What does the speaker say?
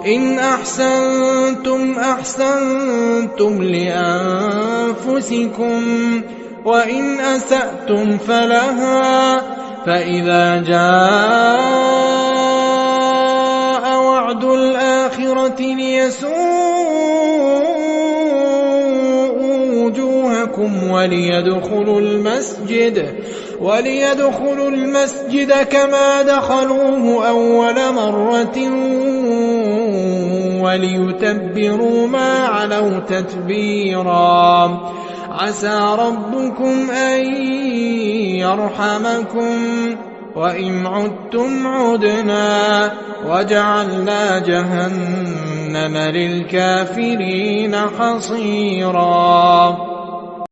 إن أحسنتم أحسنتم لأنفسكم وإن أسأتم فلها فإذا جاء وعد الآخرة ليسوءوا وجوهكم وليدخلوا المسجد كما دخلوه أول مرة وليتبروا ما علوا تتبيرا عسى ربكم أن يرحمكم وإن عدتم عدنا وجعلنا جهنم للكافرين حصيرا